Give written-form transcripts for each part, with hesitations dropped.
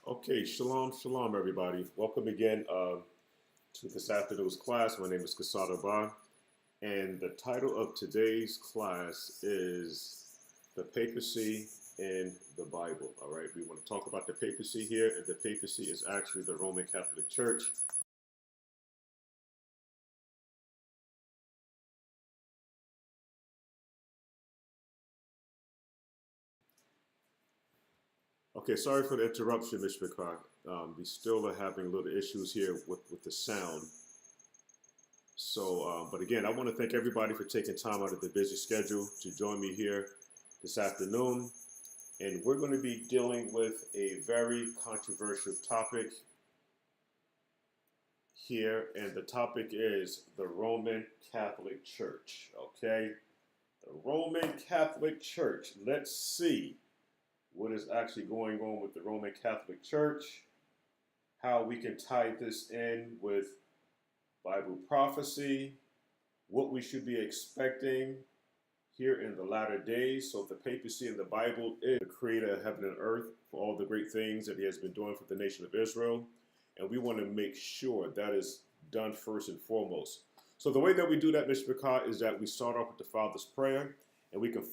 Okay, shalom, shalom, everybody. Welcome again to this afternoon's class. My name is Kasada Ba, and the title of today's class is The Papacy in the Bible. All right, we want to talk about the papacy here, and the papacy is actually the Roman Catholic Church. Okay, sorry for the interruption, Mr. McCart. We still are having little issues here with the sound. So, but again, I want to thank everybody for taking time out of their busy schedule to join me here this afternoon. And we're going to be dealing with a very controversial topic here. And the topic is the Roman Catholic Church. Okay? The Roman Catholic Church. Let's see what is actually going on with the Roman Catholic Church, how we can tie this in with Bible prophecy, what we should be expecting here in the latter days. So the papacy in the Bible is the creator of heaven and earth for all the great things that he has been doing for the nation of Israel. And we want to make sure that is done first and foremost. So the way that we do that, Mr. McCart, is that we start off with the Father's Prayer, and we can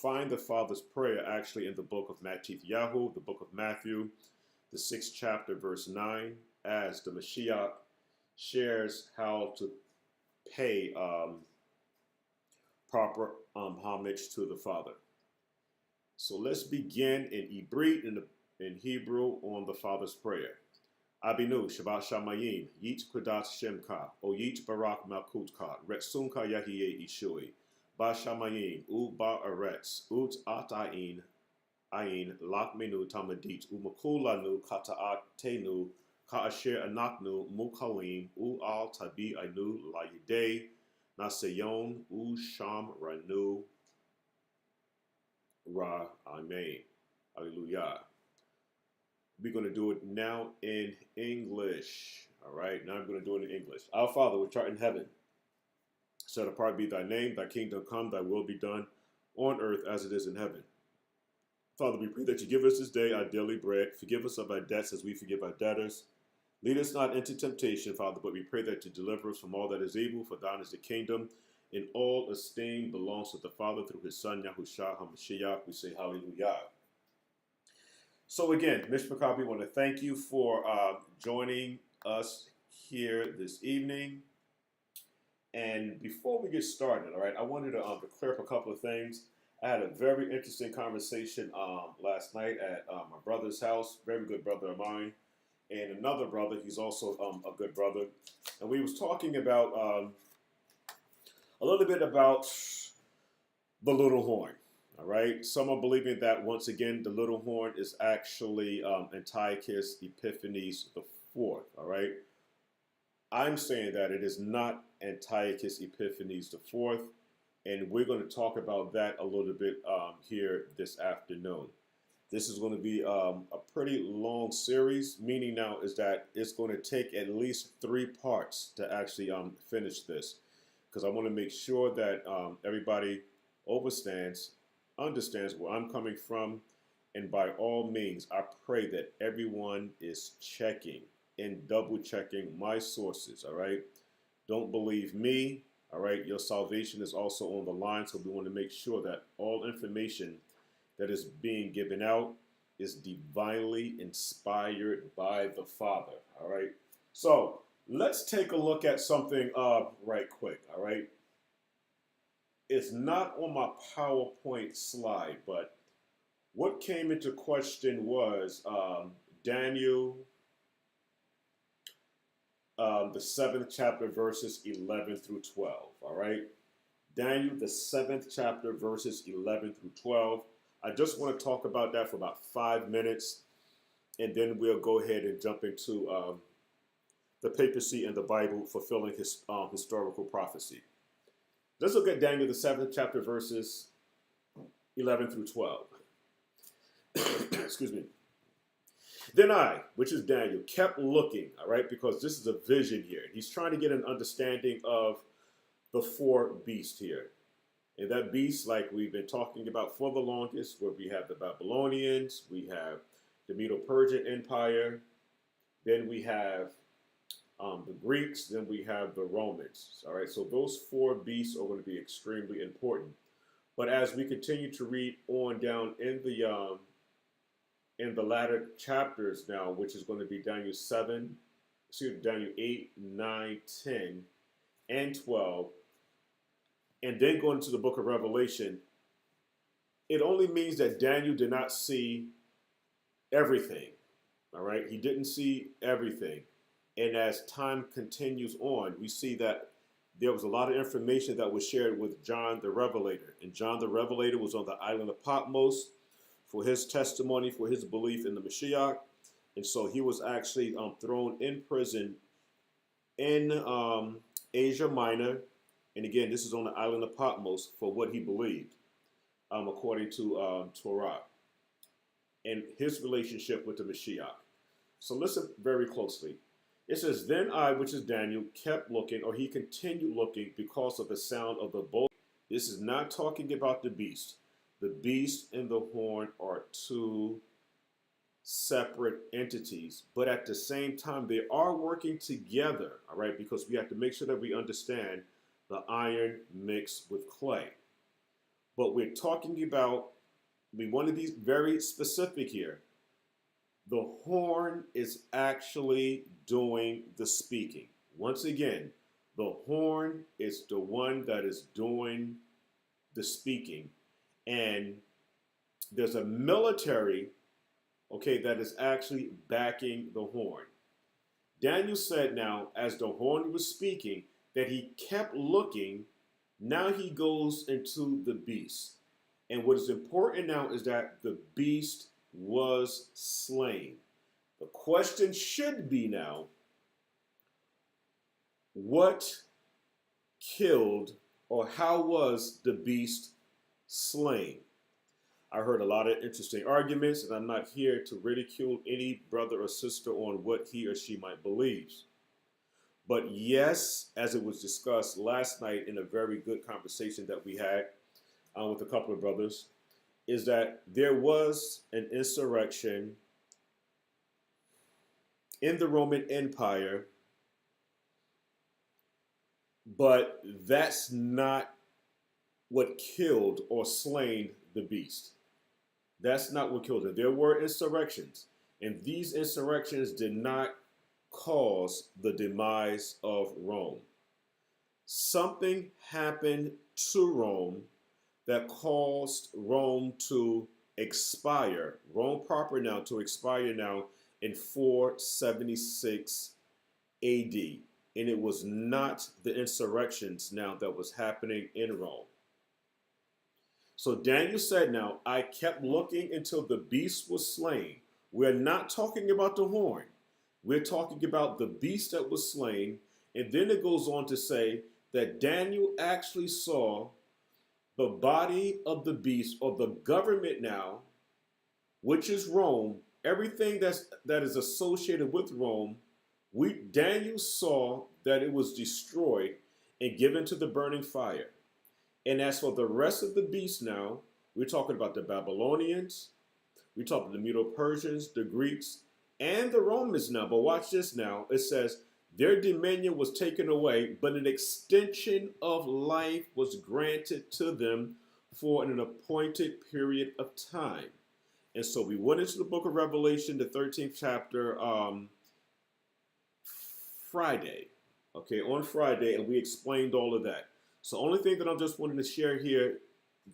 find the Father's Prayer actually in the book of YAHUAH, the book of Matthew, the 6th chapter, verse 9, as the Mashiach shares how to pay proper homage to the Father. So let's begin in Hebrew on the Father's Prayer. Abinu Shabbat Shamayim Yit Kudat Shemka O Yit Barak Malkutka Retsunka Yahie Ishui Ba Shamayim U Ba Aretz Ut Atain Ain Lakmenu Tamadit Umakulanu Kataatenu Kaasher Anaknu Mukawim U Al Tabi Ainu Layide Nasayon U Sham Ranu Ra Amen. Hallelujah. We're going to do it now in English. All right, now I'm going to do it in English. Our Father, which art in heaven, set apart be thy name, thy kingdom come, thy will be done on earth as it is in heaven. Father, we pray that you give us this day our daily bread. Forgive us of our debts as we forgive our debtors. Lead us not into temptation, Father, but we pray that you deliver us from all that is evil, for thine is the kingdom, and all esteem belongs to the Father through his Son, Yahusha HaMashiach. We say hallelujah. So again, Mr. McCarthy, we want to thank you for joining us here this evening. And before we get started, all right, I wanted to clear up a couple of things. I had a very interesting conversation last night at my brother's house, very good brother of mine, and another brother, he's also a good brother. And we was talking about a little bit about the little horn. All right, some are believing that once again the little horn is actually Antiochus Epiphanes IV. All right, I'm saying that it is not Antiochus Epiphanes IV, and we're going to talk about that a little bit here this afternoon. This is going to be a pretty long series, meaning now is that it's going to take at least 3 parts to actually finish this, because I want to make sure that everybody understands where I'm coming from, and by all means, I pray that everyone is checking and double checking my sources, all right? Don't believe me, all right? Your salvation is also on the line, so we want to make sure that all information that is being given out is divinely inspired by the Father, all right? So let's take a look at something right quick, all right? It's not on my PowerPoint slide, but what came into question was Daniel, the 7th chapter, verses 11 through 12, all right? Daniel, the 7th chapter, verses 11 through 12. I just want to talk about that for about 5 minutes, and then we'll go ahead and jump into the papacy and the Bible fulfilling his historical prophecy. Let's look at Daniel, the 7th chapter, verses 11 through 12. Excuse me. Then I, which is Daniel, kept looking, all right, because this is a vision here. He's trying to get an understanding of the 4 beasts here. And that beast, like we've been talking about for the longest, where we have the Babylonians, we have the Medo-Persian Empire, then we have the Greeks, then we have the Romans. All right, so those four beasts are going to be extremely important. But as we continue to read on down in the latter chapters now, which is going to be Daniel 8, 9, 10, and 12, and then going to the book of Revelation, it only means that Daniel did not see everything. All right, he didn't see everything. And as time continues on, we see that there was a lot of information that was shared with John the Revelator. And John the Revelator was on the island of Patmos for his testimony, for his belief in the Mashiach. And so he was actually thrown in prison in Asia Minor. And again, this is on the island of Patmos for what he believed, according to Torah, and his relationship with the Mashiach. So listen very closely. It says, then I, which is Daniel, kept looking, or he continued looking because of the sound of the bolt. This is not talking about the beast. The beast and the horn are two separate entities, but at the same time, they are working together, all right, because we have to make sure that we understand the iron mixed with clay. But we're talking about, we want to be very specific here. The horn is actually doing the speaking. Once again, the horn is the one that is doing the speaking. And there's a military, okay, that is actually backing the horn. Daniel said now, as the horn was speaking, that he kept looking. Now he goes into the beast. And what is important now is that the beast was slain. The question should be now, what killed, or how was the beast slain? I heard a lot of interesting arguments, and I'm not here to ridicule any brother or sister on what he or she might believe. But yes, as it was discussed last night in a very good conversation that we had with a couple of brothers, is that there was an insurrection in the Roman Empire, but that's not what killed or slain the beast. That's not what killed it. There were insurrections, and these insurrections did not cause the demise of Rome. Something happened to Rome that caused Rome to expire, Rome proper now to expire now in 476 AD. And it was not the insurrections now that was happening in Rome. So Daniel said now, I kept looking until the beast was slain. We're not talking about the horn. We're talking about the beast that was slain. And then it goes on to say that Daniel actually saw the body of the beast, or the government now, which is Rome, everything that is associated with Rome, Daniel saw that it was destroyed and given to the burning fire. And as for the rest of the beasts now, we're talking about the Babylonians, we're talking the Medo-Persians, the Greeks, and the Romans now. But watch this now. It says, their dominion was taken away, but an extension of life was granted to them for an appointed period of time. And so we went into the book of Revelation, the 13th chapter, Friday, okay, on Friday, and we explained all of that. So the only thing that I'm just wanting to share here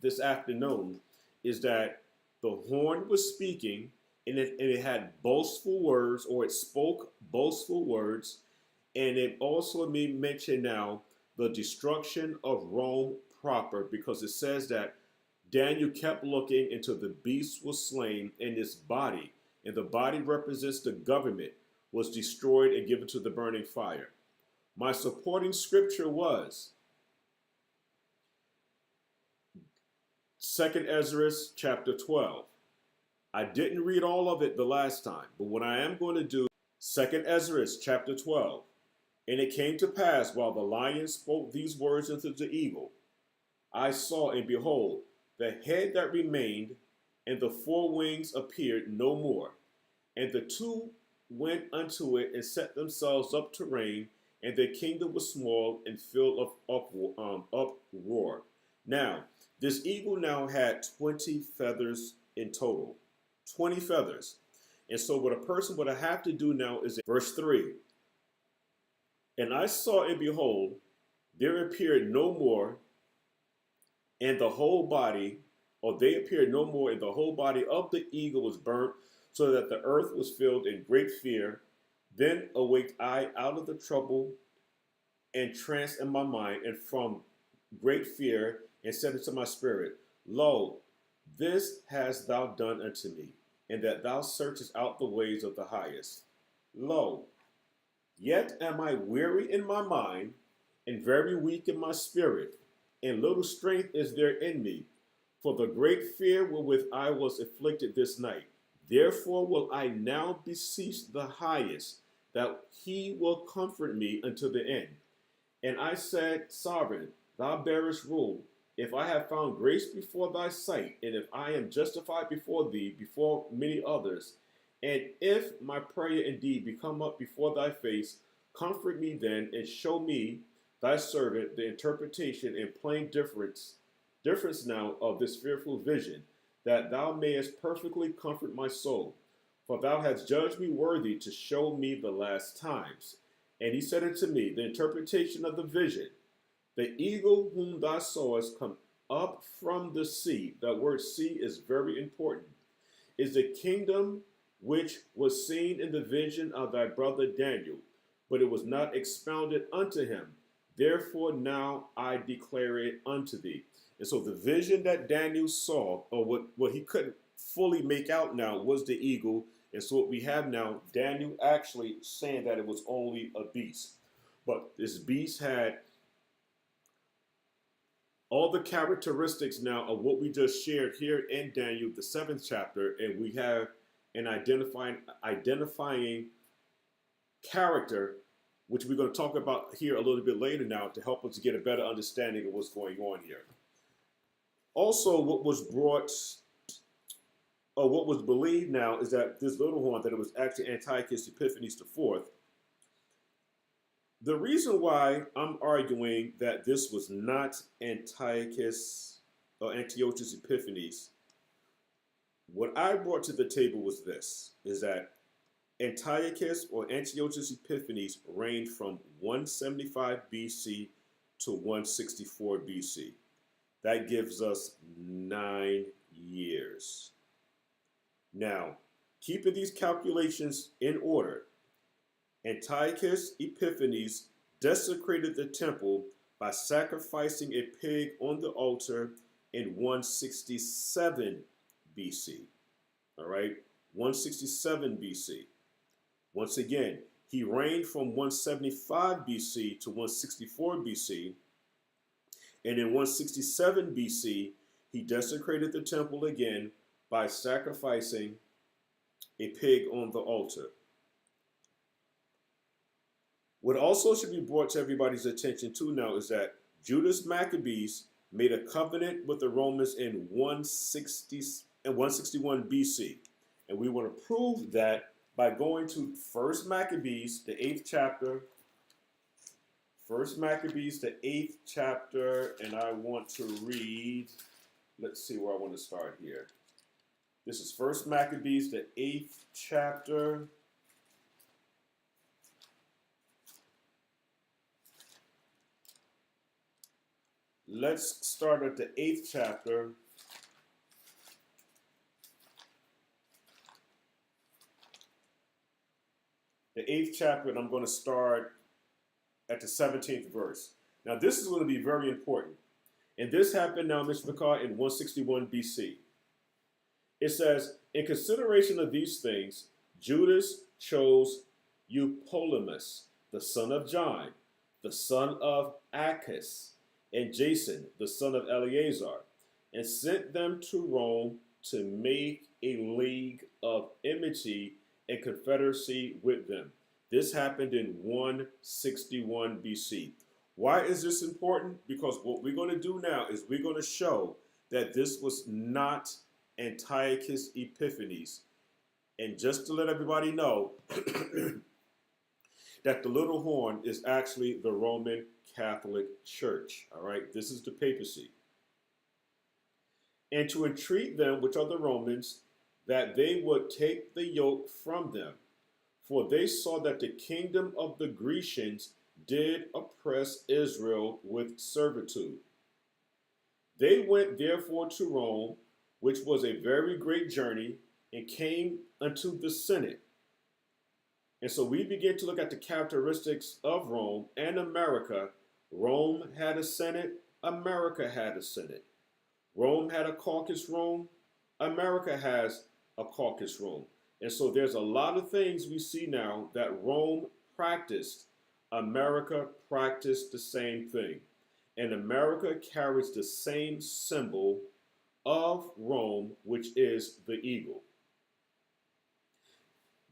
this afternoon is that the horn was speaking, and it had boastful words, or it spoke boastful words. And it also mentioned now the destruction of Rome proper, because it says that Daniel kept looking until the beast was slain, and its body, and the body represents the government, was destroyed and given to the burning fire. My supporting scripture was 2 Ezra chapter 12. I didn't read all of it the last time, but what I am going to do, 2 Ezra chapter 12. And it came to pass, while the lion spoke these words unto the eagle, I saw, and behold, the head that remained, and the four wings appeared no more. And the two went unto it and set themselves up to reign, and their kingdom was small and filled of uproar. Now, this eagle now had 20 feathers in total. 20 feathers. And so what a person would have to do now is verse 3. And I saw and behold, there appeared no more, and the whole body, or they appeared no more, and the whole body of the eagle was burnt, so that the earth was filled in great fear. Then awaked I out of the trouble and trance in my mind, and from great fear, and said unto my spirit, Lo, this hast thou done unto me, and that thou searchest out the ways of the highest. Lo, yet am I weary in my mind, and very weak in my spirit, and little strength is there in me, for the great fear wherewith I was afflicted this night. Therefore will I now beseech the highest, that he will comfort me unto the end. And I said, Sovereign, thou bearest rule. If I have found grace before thy sight, and if I am justified before thee, before many others, and if my prayer indeed be come up before thy face, comfort me then, and show me, thy servant, the interpretation and plain difference now of this fearful vision, that thou mayest perfectly comfort my soul. For thou hast judged me worthy to show me the last times. And he said unto me, the interpretation of the vision, the eagle whom thou sawest come up from the sea, that word sea is very important, is the kingdom which was seen in the vision of thy brother Daniel, but it was not expounded unto him. Therefore now I declare it unto thee. And so the vision that Daniel saw, or what he couldn't fully make out now, was the eagle. And so what we have now, Daniel actually saying that it was only a beast. But this beast had all the characteristics now of what we just shared here in Daniel, the 7th chapter, and we have an identifying character, which we're going to talk about here a little bit later now to help us to get a better understanding of what's going on here. Also, what was believed now is that this little horn, that it was actually Antiochus Epiphanes IV. The reason why I'm arguing that this was not Antiochus or Antiochus Epiphanes, what I brought to the table was this, is that Antiochus or Antiochus Epiphanes reigned from 175 BC to 164 BC. That gives us 9 years. Now, keeping these calculations in order, Antiochus Epiphanes desecrated the temple by sacrificing a pig on the altar in 167 BC. All right, 167 BC. Once again, he reigned from 175 BC to 164 BC. And in 167 BC, he desecrated the temple again by sacrificing a pig on the altar. What also should be brought to everybody's attention too now is that Judas Maccabees made a covenant with the Romans in 161 BC. And we want to prove that by going to 1 Maccabees, the 8th chapter. 1 Maccabees, the 8th chapter, and I want to read, let's see where I want to start here. This is 1 Maccabees, the 8th chapter. Let's start at the 8th chapter. The 8th chapter, and I'm going to start at the 17th verse. Now, this is going to be very important. And this happened now, Mr. McCall, in 161 BC. It says, in consideration of these things, Judas chose Eupolemus, the son of John, the son of Achis, and Jason, the son of Eleazar, and sent them to Rome to make a league of enmity and confederacy with them. This happened in 161 BC. Why is this important? Because what we're going to do now is we're going to show that this was not Antiochus Epiphanes. And just to let everybody know that the little horn is actually the Roman Catholic Church. All right, this is the papacy. And to entreat them, which are the Romans, that they would take the yoke from them. For they saw that the kingdom of the Grecians did oppress Israel with servitude. They went therefore to Rome, which was a very great journey, and came unto the Senate. And so we begin to look at the characteristics of Rome and America. Rome had a Senate, America had a Senate. Rome had a caucus room, America has a caucus room. And so there's a lot of things we see now that Rome practiced. America practiced the same thing. And America carries the same symbol of Rome, which is the eagle.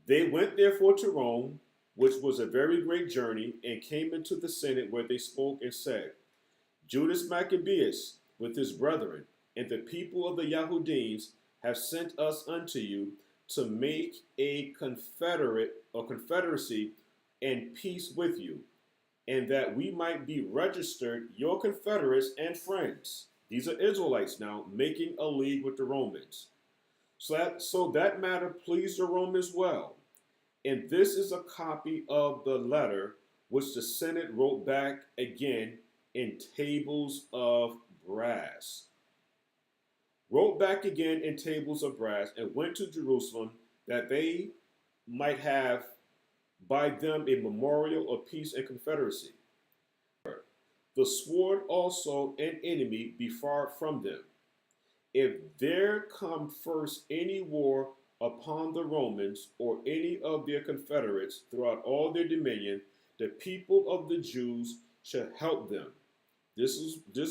They went therefore to Rome, which was a very great journey, and came into the Senate, where they spoke and said, Judas Maccabeus with his brethren and the people of the Yahudims have sent us unto you to make a confederacy and peace with you, and that we might be registered your confederates and friends. These are Israelites now making a league with the Romans. So that matter pleased the Romans well. And this is a copy of the letter which the Senate wrote back again in tables of brass. Wrote back again in tables of brass, and went to Jerusalem, that they might have by them a memorial of peace and confederacy. The sword also and enemy be far from them. If there come first any war upon the Romans or any of their confederates throughout all their dominion, the people of the Jews shall help them. This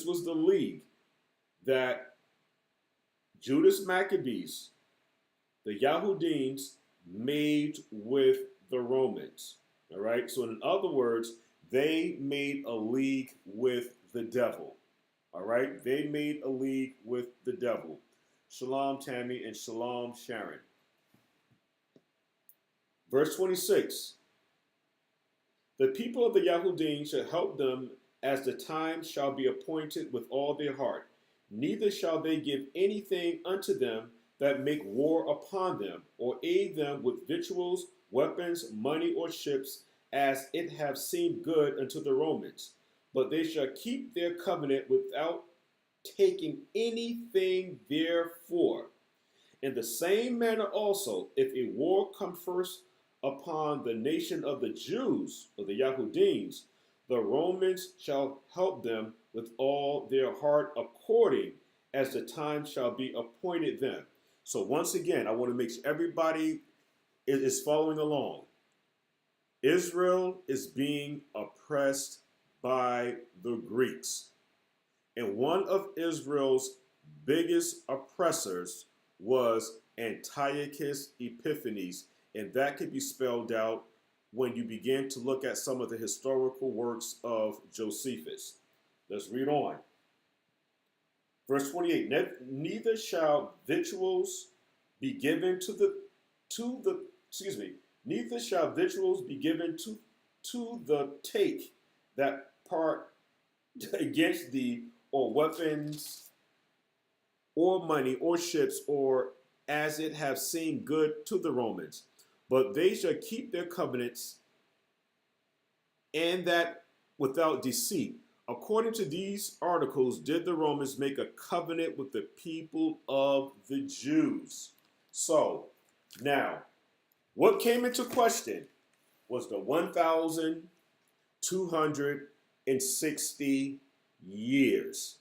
was the league that Judas Maccabees, the Yahudims, made with the Romans. All right. So in other words, they made a league with the devil. All right. They made a league with the devil. Shalom, Tammy, and shalom, Sharon. Verse 26. The people of the Yahudim shall help them as the time shall be appointed with all their heart. Neither shall they give anything unto them that make war upon them, or aid them with victuals, weapons, money, or ships, as it have seemed good unto the Romans. But they shall keep their covenant without taking anything therefore. In the same manner also, if a war come first upon the nation of the Jews, or the Yahudims, the Romans shall help them with all their heart, according as the time shall be appointed them. So once again, I want to make sure everybody is following along. Israel is being oppressed by the Greeks. And one of Israel's biggest oppressors was Antiochus Epiphanes, and that could be spelled out when you begin to look at some of the historical works of Josephus. Let's read on. Verse 28, neither shall victuals be given neither shall victuals be given to the take that part against thee, or weapons, or money, or ships, or as it have seemed good to the Romans. But they shall keep their covenants, and that without deceit. According to these articles, did the Romans make a covenant with the people of the Jews. So, now, what came into question was the 1,260 years.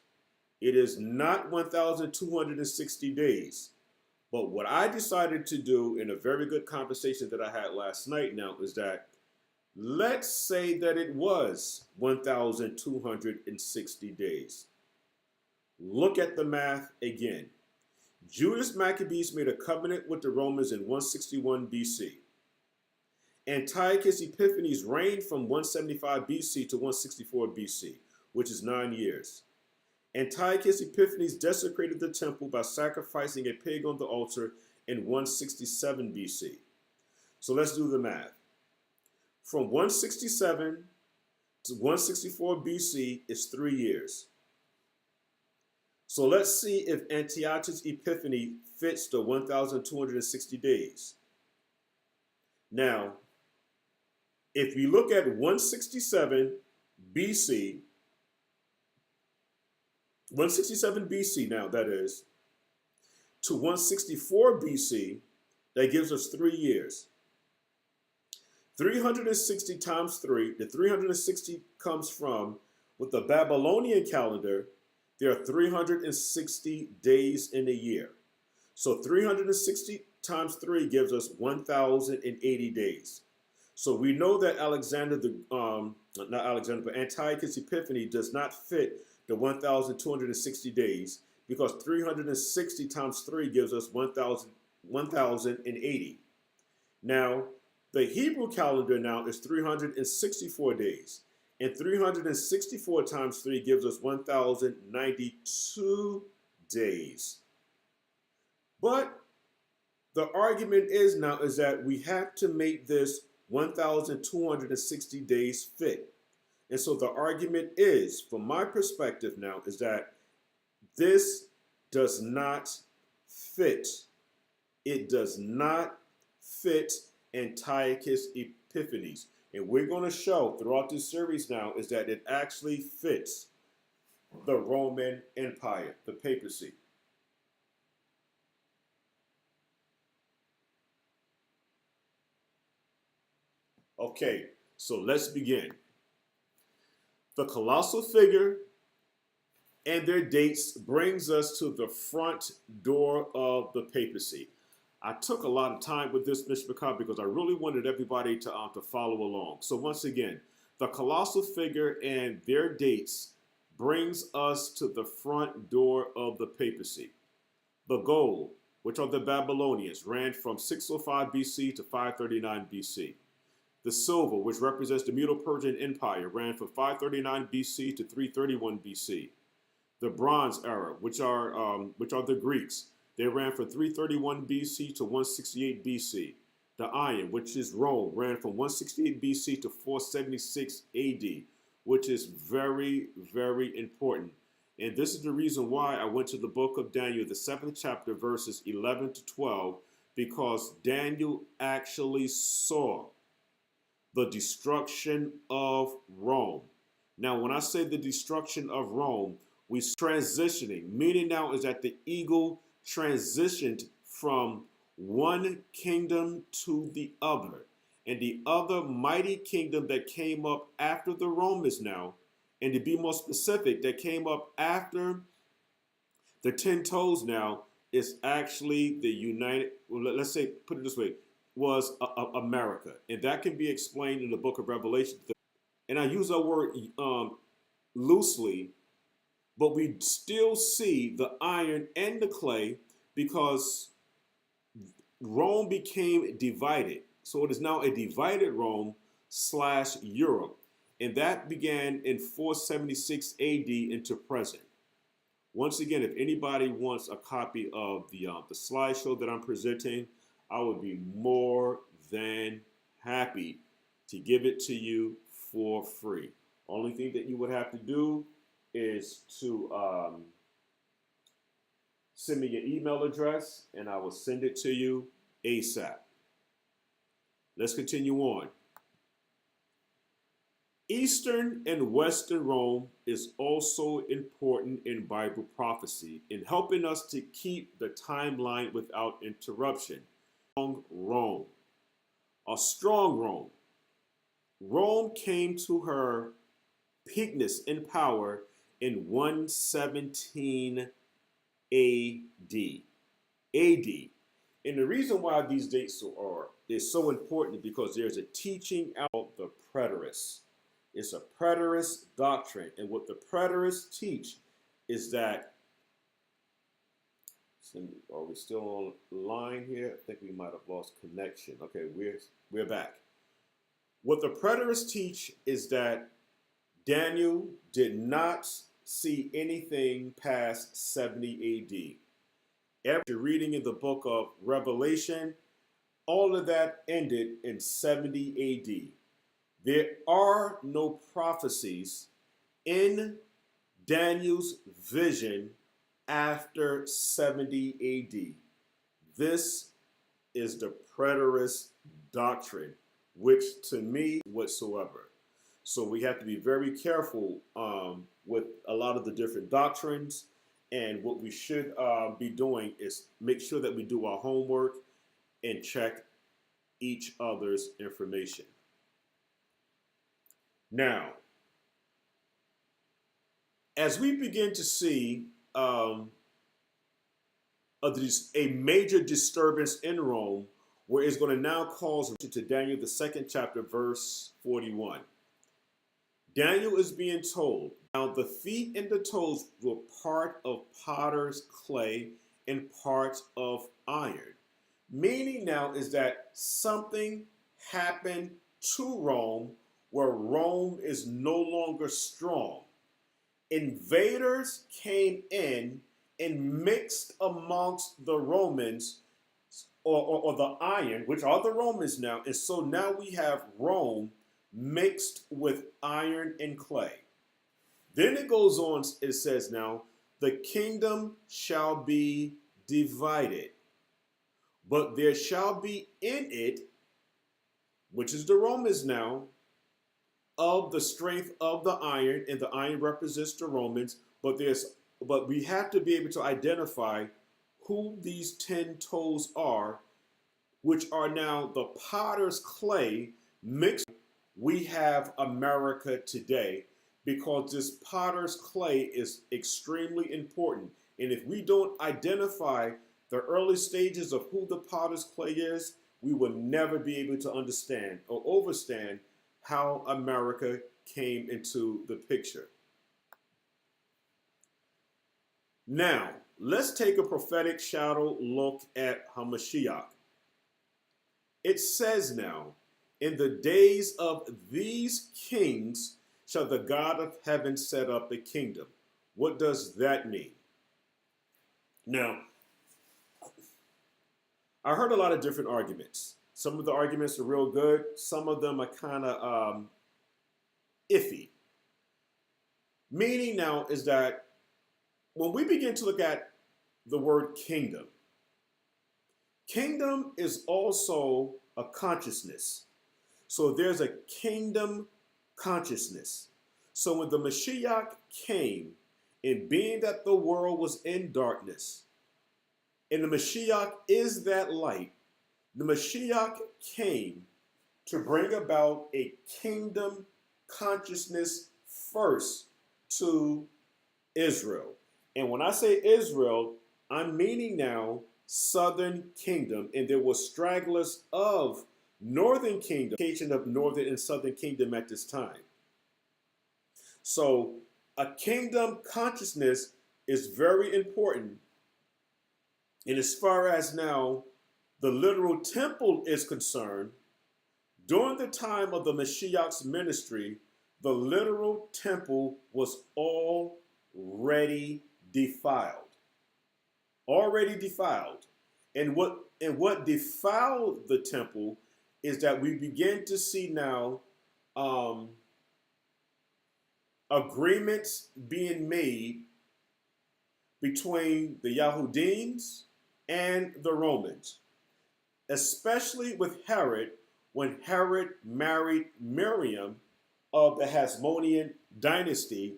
It is not 1,260 days. But what I decided to do in a very good conversation that I had last night now is that let's say that it was 1,260 days. Look at the math again. Judas Maccabees made a covenant with the Romans in 161 BC. Antiochus Epiphanes reigned from 175 BC to 164 BC, which is 9 years. Antiochus Epiphanes desecrated the temple by sacrificing a pig on the altar in 167 BC. So let's do the math. From 167 to 164 BC is 3 years. So let's see if Antiochus Epiphanes fits the 1,260 days. Now, if we look at 167 BC, 167 BC now, that is, to 164 BC, that gives us 3 years. 360 times 3, the 360 comes from, with the Babylonian calendar, there are 360 days in a year. So 360 times 3 gives us 1,080 days. So we know that Antiochus Epiphanes does not fit the 1,260 days, because 360 times 3 gives us 1,080. Now, the Hebrew calendar now is 364 days. And 364 times 3 gives us 1,092 days. But the argument is that we have to make this 1,260 days fit. And so the argument is, from my perspective now, is that this does not fit. It does not fit Antiochus Epiphanes. And we're going to show throughout this series now is that it actually fits the Roman Empire, the papacy. Okay, so let's begin. The colossal figure and their dates brings us to the front door of the papacy. I took a lot of time with this, Mr. McCobb, because I really wanted everybody to follow along. So once again, the colossal figure and their dates brings us to the front door of the papacy. The gold, which are the Babylonians, ran from 605 BC to 539 BC. The silver, which represents the Medo-Persian Empire, ran from 539 BC to 331 BC. The Bronze Era, which are the Greeks, they ran from 331 BC to 168 BC. The Iron, which is Rome, ran from 168 BC to 476 AD, which is very, very important. And this is the reason why I went to the book of Daniel, the 7th chapter, verses 11 to 12, because Daniel actually saw the destruction of Rome. Now, when I say the destruction of Rome, we're transitioning, meaning now is that the eagle transitioned from one kingdom to the other. And the other mighty kingdom that came up after the Romans now, and to be more specific, that came up after the 10 toes now, is actually the United, let's say, put it this way, was America. And that can be explained in the book of Revelation. And I use that word loosely, but we still see the iron and the clay because Rome became divided. So it is now a divided Rome / Europe. And that began in 476 AD into present. Once again, if anybody wants a copy of the slideshow that I'm presenting, I would be more than happy to give it to you for free. Only thing that you would have to do is to send me your email address and I will send it to you ASAP. Let's continue on. Eastern and Western Rome is also important in Bible prophecy in helping us to keep the timeline without interruption. Rome, a strong Rome. Rome came to her peakness in power in 117 AD. And the reason why these dates is so important is because there's a teaching out the preterists. It's a preterist doctrine. And what the preterists teach is that, are we still online here? I think we might have lost connection. Okay, we're back. What the preterists teach is that Daniel did not see anything past 70 AD. After reading in the book of Revelation, all of that ended in 70 AD. There are no prophecies in Daniel's vision after 70 AD. This is the preterist doctrine, which to me whatsoever. So we have to be very careful with a lot of the different doctrines. And what we should be doing is make sure that we do our homework and check each other's information. Now, as we begin to see a major disturbance in Rome, where it's going to now cause to Daniel, the 2nd chapter, verse 41. Daniel is being told, now the feet and the toes were part of potter's clay and parts of iron. Meaning now is that something happened to Rome where Rome is no longer strong. Invaders came in and mixed amongst the Romans or the iron, which are the Romans now. And so now we have Rome mixed with iron and clay. Then it goes on, it says now, the kingdom shall be divided, but there shall be in it, which is the Romans now, of the strength of the iron, and the iron represents the Romans, but we have to be able to identify who these 10 toes are, which are now the potter's clay mixed. We have America today because this potter's clay is extremely important. And if we don't identify the early stages of who the potter's clay is, we will never be able to understand or understand how America came into the picture. Now, let's take a prophetic shadow look at Ha'Mashiach. It says now, in the days of these kings shall the God of heaven set up a kingdom. What does that mean? Now, I heard a lot of different arguments. Some of the arguments are real good. Some of them are kind of iffy. Meaning now is that when we begin to look at the word kingdom, kingdom is also a consciousness. So there's a kingdom consciousness. So when the Mashiach came, and being that the world was in darkness, and the Mashiach is that light, the Mashiach came to bring about a kingdom consciousness first to Israel. And when I say Israel, I'm meaning now southern kingdom. And there were stragglers of northern kingdom, of northern and southern kingdom at this time. So a kingdom consciousness is very important. And as far as now the literal temple is concerned, during the time of the Mashiach's ministry, the literal temple was already defiled. Already defiled. And what defiled the temple is that we begin to see now agreements being made between the Yahudims and the Romans, especially with Herod, when Herod married Miriam of the Hasmonean dynasty,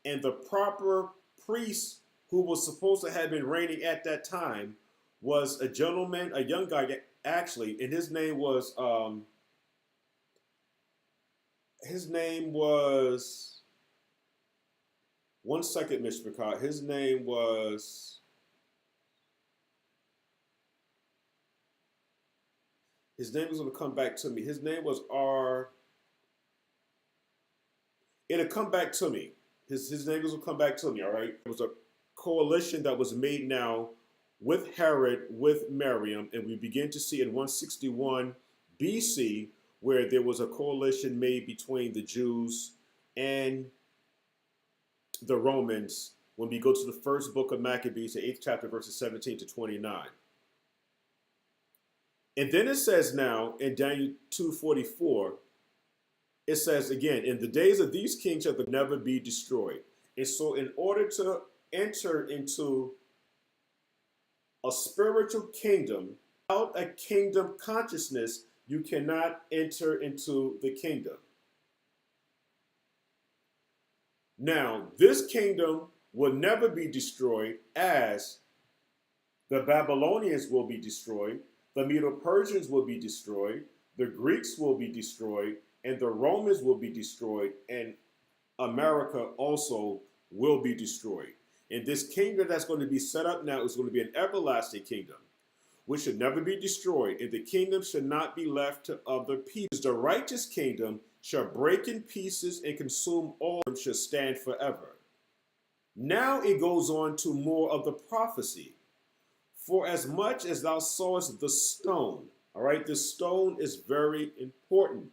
and the proper priest who was supposed to have been reigning at that time was a gentleman, a young guy actually, and his name was one second, Mr. Picard. His name was going to come back to me. His name was it'll come back to me. His name will come back to me, all right? It was a coalition that was made now with Herod, with Miriam, and we begin to see in 161 BC where there was a coalition made between the Jews and the Romans when we go to the first book of Maccabees, the 8th chapter, verses 17 to 29. And then it says now in Daniel 2:44, it says again, in the days of these kings shall never be destroyed. And so in order to enter into a spiritual kingdom, without a kingdom consciousness, you cannot enter into the kingdom. Now, this kingdom will never be destroyed, as the Babylonians will be destroyed, the Medo-Persians will be destroyed, the Greeks will be destroyed, and the Romans will be destroyed, and America also will be destroyed. And this kingdom that's going to be set up now is going to be an everlasting kingdom, which should never be destroyed, and the kingdom should not be left to other people. The righteous kingdom shall break in pieces and consume all, and shall stand forever. Now it goes on to more of the prophecy. For as much as thou sawest the stone, all right, the stone is very important.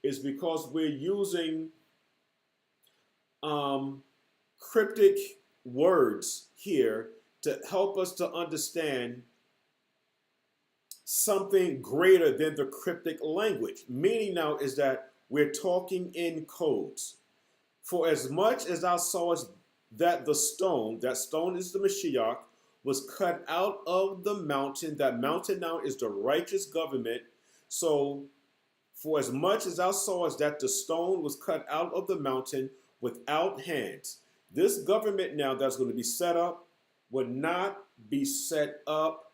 It's because we're using cryptic words here to help us to understand something greater than the cryptic language. Meaning now is that we're talking in codes. For as much as thou sawest that the stone, that stone is the Mashiach, was cut out of the mountain. That mountain now is the righteous government. So for as much as thou sawest that the stone was cut out of the mountain without hands, this government now that's going to be set up would not be set up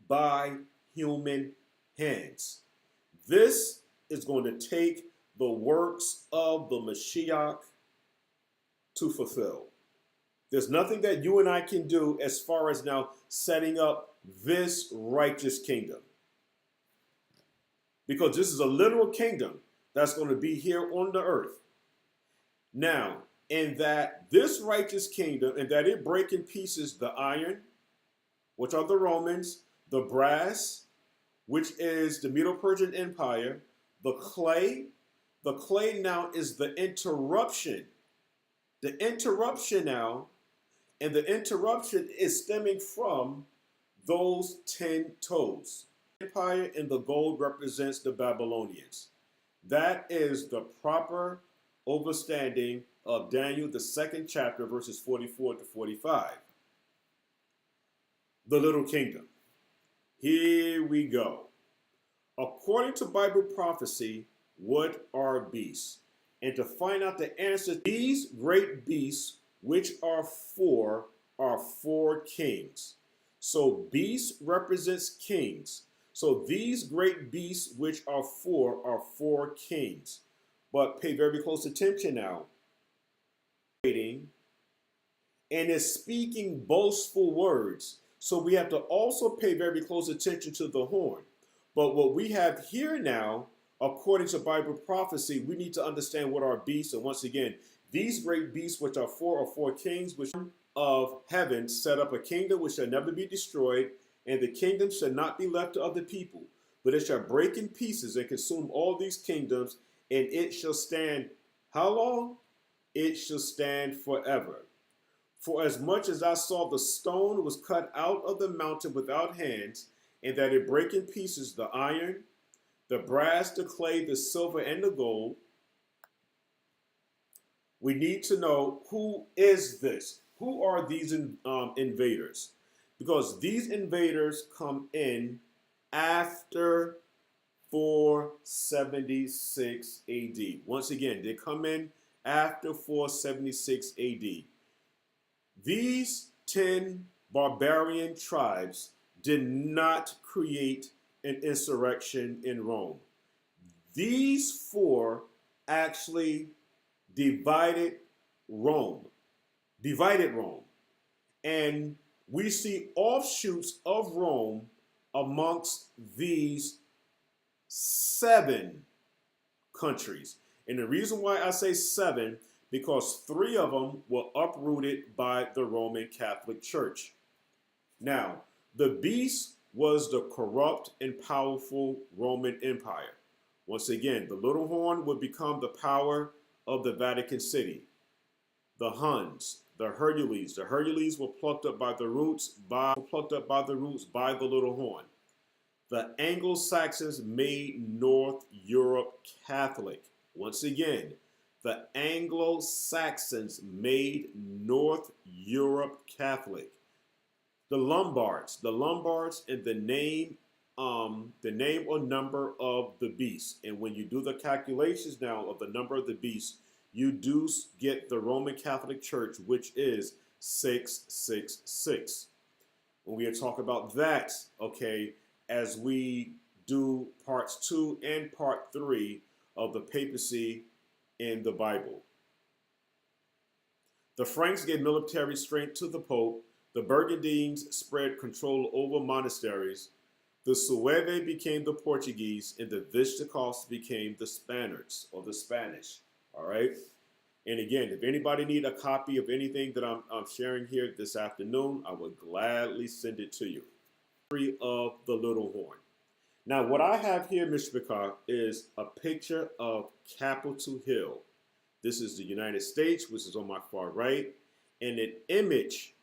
by human hands. This is going to take the works of the Mashiach to fulfill. There's nothing that you and I can do as far as now setting up this righteous kingdom. Because this is a literal kingdom that's going to be here on the earth. Now, in that this righteous kingdom, and that it break in pieces the iron, which are the Romans, the brass, which is the Medo-Persian Empire, the clay now is the interruption. The interruption now, and the interruption is stemming from those 10 toes. Empire, and the gold represents the Babylonians. That is the proper understanding of Daniel, the 2nd chapter, verses 44 to 45. The little kingdom. Here we go. According to Bible prophecy, what are beasts? And to find out the answer, these great beasts, which are four kings. So beast represents kings. So these great beasts, which are four kings. But pay very close attention now. And is speaking boastful words. So we have to also pay very close attention to the horn. But what we have here now, according to Bible prophecy, we need to understand what are beasts. And once again, these great beasts, which are four kings, which of heaven set up a kingdom which shall never be destroyed, and the kingdom shall not be left to other people, but it shall break in pieces and consume all these kingdoms, and it shall stand. How long? It shall stand forever. For as much as I saw the stone was cut out of the mountain without hands, and that it break in pieces the iron, the brass, the clay, the silver, and the gold, we need to know, who is this? Who are these invaders? Because these invaders come in after 476 AD. Once again, they come in after 476 AD. These 10 barbarian tribes did not create an insurrection in Rome. These four actually divided Rome. And we see offshoots of Rome amongst these 7 countries. And the reason why I say 7, because 3 of them were uprooted by the Roman Catholic Church. Now, the beast was the corrupt and powerful Roman Empire. Once again, the little horn would become the power of the Vatican City. The Huns, the Hercules. The Hercules were plucked up by the roots by the little horn. The Anglo-Saxons made North Europe Catholic. Once again, the Anglo-Saxons made North Europe Catholic. The Lombards and the name or number of the beast. And when you do the calculations now of the number of the beast, you do get the Roman Catholic Church, which is 666. When we talk about that, okay, as we do parts 2 and part 3 of the papacy in the Bible. The Franks gave military strength to the Pope. The Burgundians spread control over monasteries. The Sueve became the Portuguese, and the Visigoths became the Spaniards or the Spanish. All right. And again, if anybody need a copy of anything that I'm sharing here this afternoon, I would gladly send it to you. Of the little horn. Now, what I have here, Mr. Bakar, is a picture of Capitol Hill. This is the United States, which is on my far right, and an image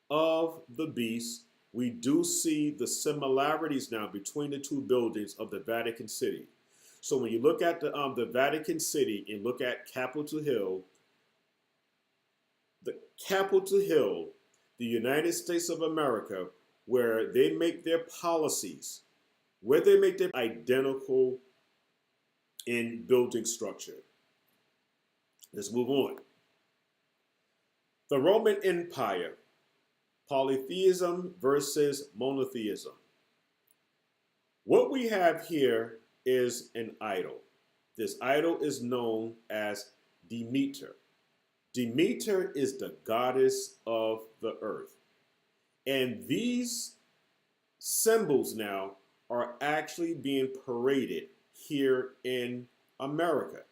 of the beast. We do see the similarities now between the two buildings of the Vatican City. So when you look at the Vatican City and look at Capitol Hill, the Capitol Hill, the United States of America, where they make their policies, where they make them identical in building structure. Let's move on. The Roman Empire, polytheism versus monotheism. What we have here is an idol. This idol is known as Demeter. Demeter is the goddess of the earth. And these symbols now are actually being paraded here in America.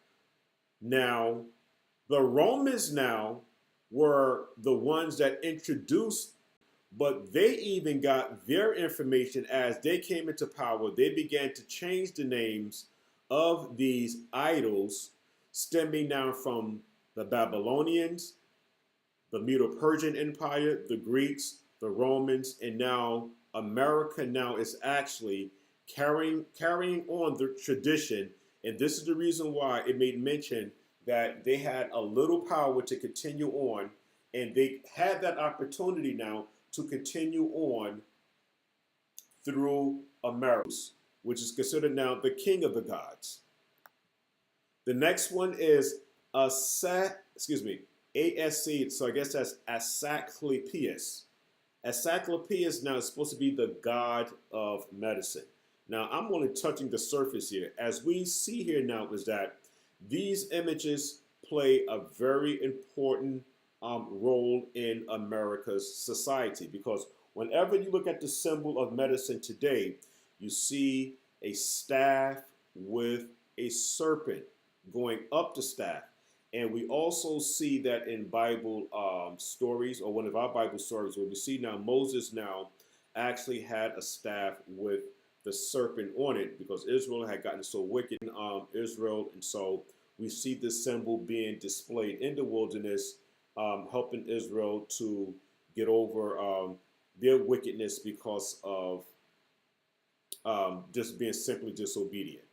Now, the Romans now were the ones that introduced, but they even got their information as they came into power. They began to change the names of these idols, stemming down from the Babylonians, the Medo-Persian Empire, the Greeks, the Romans, and now America now is actually carrying on the tradition. And this is the reason why it made mention that they had a little power to continue on, and they had that opportunity now to continue on through America, which is considered now the king of the gods. The next one is ASC, so I guess that's Asclepius. Asclepius now is supposed to be the god of medicine. Now, I'm only touching the surface here. As we see here now is that these images play a very important role in America's society, because whenever you look at the symbol of medicine today, you see a staff with a serpent going up the staff. And we also see that in Bible stories, or one of our Bible stories, where we see now Moses now actually had a staff with the serpent on it, because Israel had gotten so wicked in Israel. And so we see this symbol being displayed in the wilderness, helping Israel to get over their wickedness because of just being simply disobedient.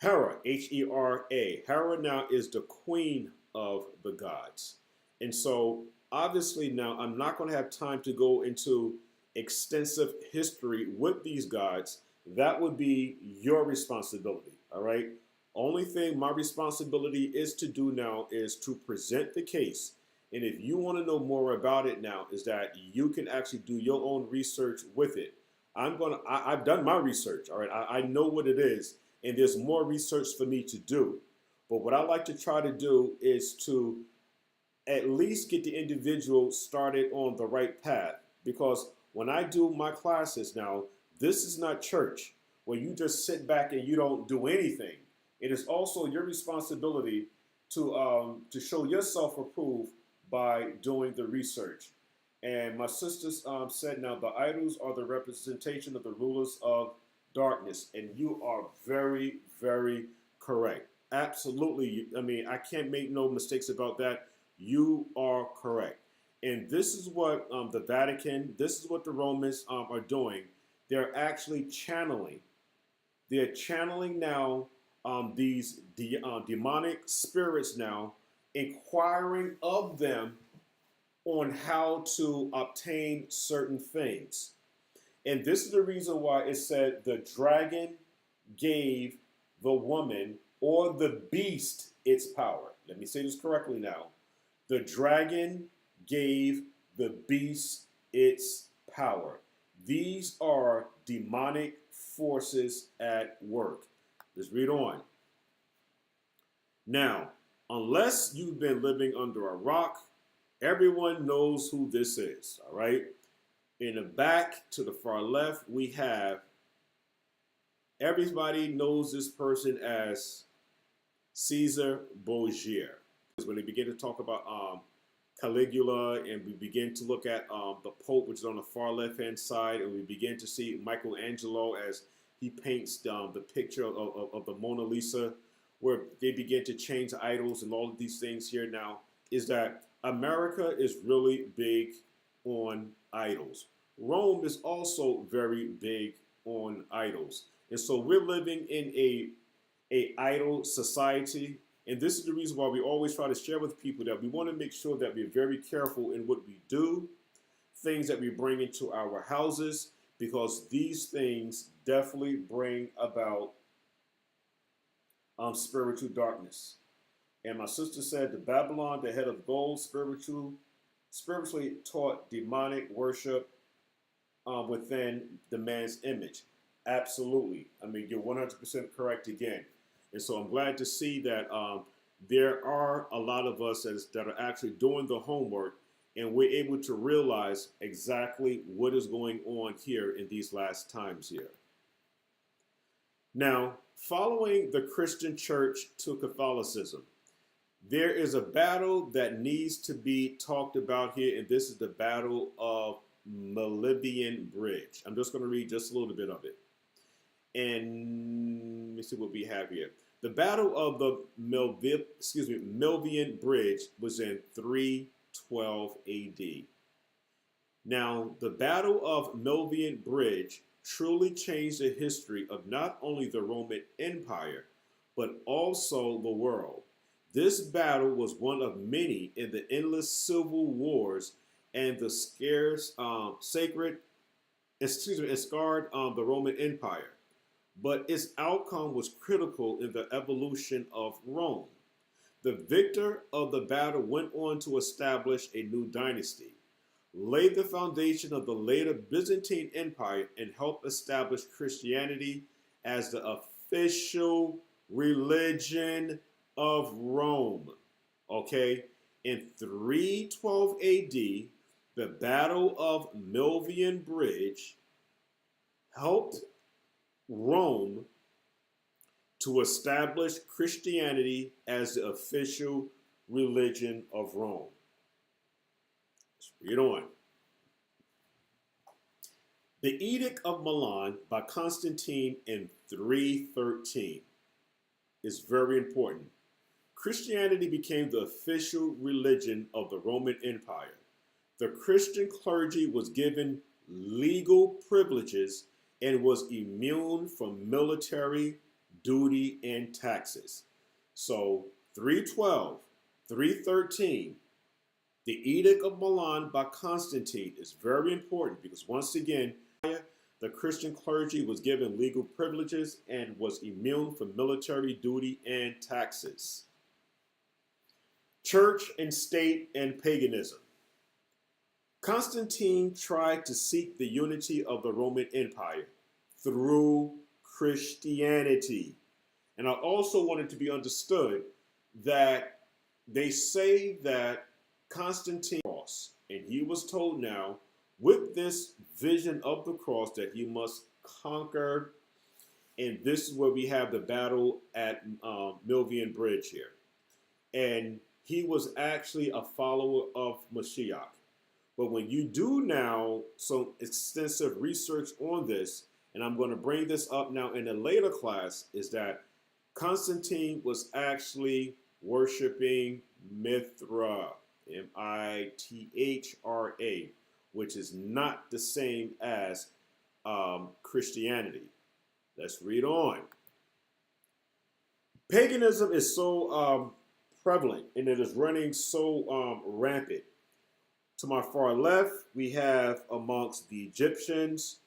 Hera, H-E-R-A. Hera now is the queen of the gods. And so obviously now I'm not going to have time to go into extensive history with these gods. That would be your responsibility, all right? Only thing my responsibility is to do now is to present the case. And if you want to know more about it now, is that you can actually do your own research with it. I've done my research, all right? I know what it is. And there's more research for me to do. But what I like to try to do is to at least get the individual started on the right path. Because when I do my classes now, this is not church where you just sit back and you don't do anything. It is also your responsibility to show yourself approved by doing the research. And my sisters said now the idols are the representation of the rulers of darkness, and you are very, very correct. Absolutely. I mean, I can't make no mistakes about that. You are correct. And this is what the Vatican, this is what the Romans are doing. They're actually channeling. They're channeling now these demonic spirits now, inquiring of them on how to obtain certain things. And this is the reason why it said the dragon gave the woman or the beast its power. Let me say this correctly now. The dragon gave the beast its power. These are demonic forces at work. Let's read on. Now, unless you've been living under a rock, everyone knows who this is, all right? In the back to the far left, we have, everybody knows this person as Caesar Borgia. When they begin to talk about Caligula, and we begin to look at the Pope, which is on the far left-hand side, and we begin to see Michelangelo as he paints the picture of the Mona Lisa, where they begin to change idols and all of these things here now, is that America is really big on idols. Rome is also very big on idols. And so we're living in a idol society. And this is the reason why we always try to share with people that we want to make sure that we're very careful in what we do, things that we bring into our houses, because these things definitely bring about spiritual darkness. And my sister said, the Babylon, the head of gold, spiritually taught demonic worship within the man's image. Absolutely. I mean, you're 100% correct again. And so I'm glad to see that there are a lot of us that are actually doing the homework, and we're able to realize exactly what is going on here in these last times here. Now, following the Christian church to Catholicism, there is a battle that needs to be talked about here, and this is the Battle of Milvian Bridge. I'm just going to read just a little bit of it. And let me see what we have here. The Battle of the Milvian Bridge was in 312 AD. Now, the Battle of Milvian Bridge truly changed the history of not only the Roman Empire, but also the world. This battle was one of many in the endless civil wars and the scarred the Roman Empire. But its outcome was critical in the evolution of Rome. The victor of the battle went on to establish a new dynasty, laid the foundation of the later Byzantine Empire, and helped establish Christianity as the official religion of Rome. Okay, in 312 AD, the Battle of Milvian Bridge helped Rome to establish Christianity as the official religion of Rome. Let's read on. The Edict of Milan by Constantine in 313 is very important. Christianity became the official religion of the Roman Empire. The Christian clergy was given legal privileges and was immune from military duty and taxes. So 312, 313, the Edict of Milan by Constantine is very important because once again, the Christian clergy was given legal privileges and was immune from military duty and taxes. Church and state and paganism. Constantine tried to seek the unity of the Roman Empire through Christianity. And I also want it to be understood that they say that Constantine cross, and he was told now with this vision of the cross that he must conquer. And this is where we have the battle at Milvian Bridge here. And he was actually a follower of Mashiach. But when you do now some extensive research on this, and I'm going to bring this up now in a later class, is that Constantine was actually worshiping Mithra. Mitra, which is not the same as Christianity. Let's read on. Paganism is so prevalent and it is running so rampant. To my far left, we have amongst the Egyptians,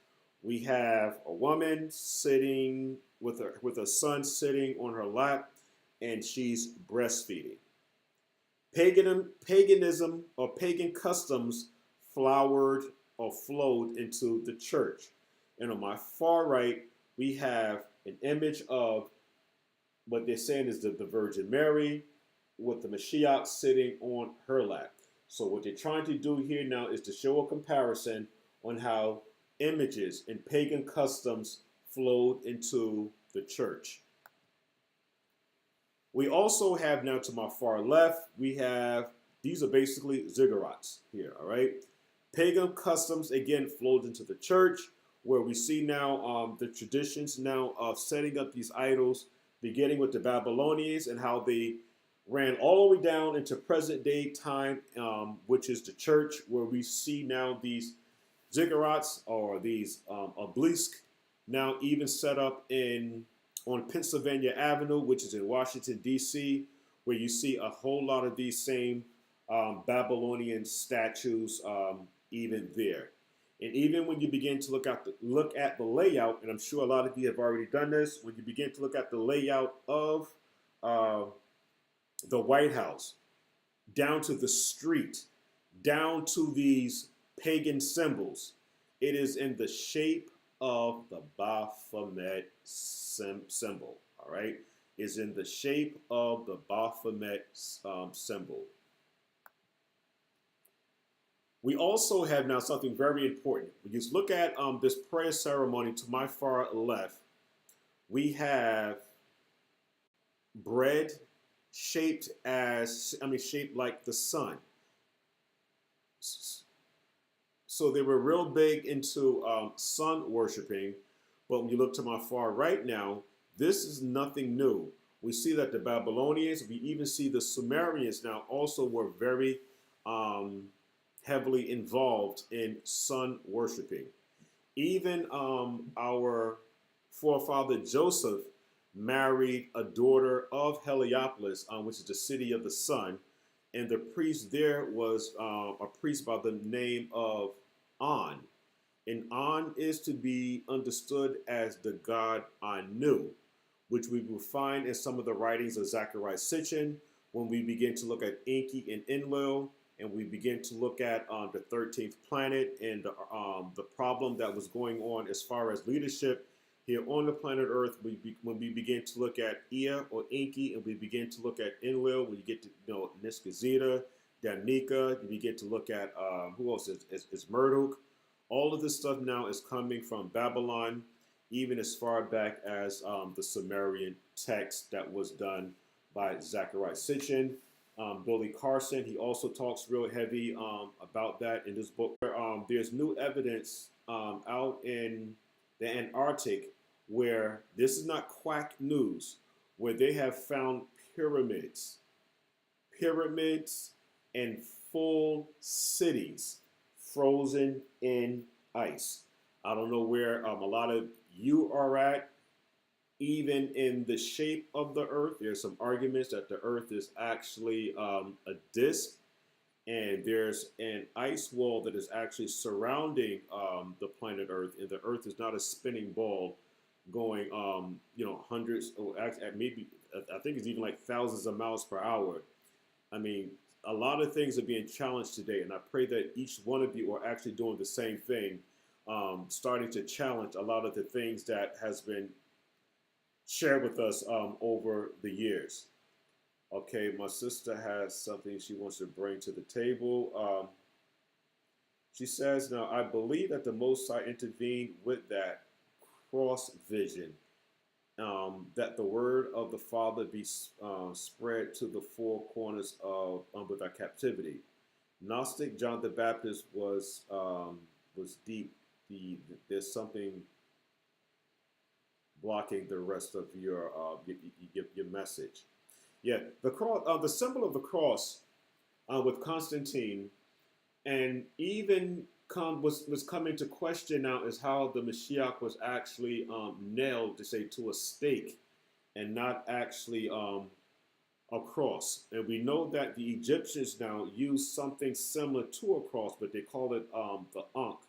we have a woman sitting with a son sitting on her lap, and she's breastfeeding. Paganism or pagan customs flowered or flowed into the church. And on my far right, we have an image of what they're saying is the Virgin Mary with the Mashiach sitting on her lap. So what they're trying to do here now is to show a comparison on how images and pagan customs flowed into the church. We also have now to my far left, we have, these are basically ziggurats here, all right? Pagan customs, again, flowed into the church, where we see now the traditions now of setting up these idols, beginning with the Babylonians and how they ran all the way down into present day time, which is the church, where we see now these ziggurats or these obelisks now even set up on Pennsylvania Avenue, which is in Washington, D.C., where you see a whole lot of these same Babylonian statues even there. And even when you begin to look at the layout, and I'm sure a lot of you have already done this, when you begin to look at the layout of the White House, down to the street, down to these pagan symbols, it is in the shape of the Baphomet symbol, all right? Is in the shape of the Baphomet symbol. We also have now something very important. When you look at this prayer ceremony to my far left, we have bread shaped like the sun. So they were real big into sun worshiping. But when you look to my far right now, this is nothing new. We see that the Babylonians, we even see the Sumerians now also were very heavily involved in sun worshiping. Even our forefather Joseph married a daughter of Heliopolis, which is the city of the sun. And the priest there was a priest by the name of On. And On is to be understood as the god Anu, which we will find in some of the writings of Zechariah Sitchin when we begin to look at Enki and Enlil, and we begin to look at the 13th planet and the problem that was going on as far as leadership here on the planet Earth. When we begin to look at Ea or Enki, and we begin to look at Enlil, when you get to Niskazita, Danica, you begin to look at who else is Marduk. All of this stuff now is coming from Babylon, even as far back as the Sumerian text that was done by Zechariah Sitchin. Billy Carson, he also talks real heavy about that in this book. There's new evidence out in the Antarctic where this is not quack news, where they have found pyramids and full cities frozen in ice. I don't know where a lot of you are at. Even in the shape of the Earth, there's some arguments that the Earth is actually a disk, and there's an ice wall that is actually surrounding the planet Earth, and the Earth is not a spinning ball going, hundreds, or maybe I think it's even like thousands of miles per hour. I mean, a lot of things are being challenged today, and I pray that each one of you are actually doing the same thing, starting to challenge a lot of the things that has been shared with us over the years. Okay, my sister has something she wants to bring to the table. She says, now, I believe that the Most High intervened with that cross vision, that the word of the Father be spread to the four corners of with our captivity. Gnostic John the Baptist was deep. There's something blocking the rest of your message. Yeah, the cross, the symbol of the cross with Constantine, and even was coming to question now is how the Mashiach was actually nailed, to say, to a stake and not actually a cross. And we know that the Egyptians now use something similar to a cross, but they call it the Ankh.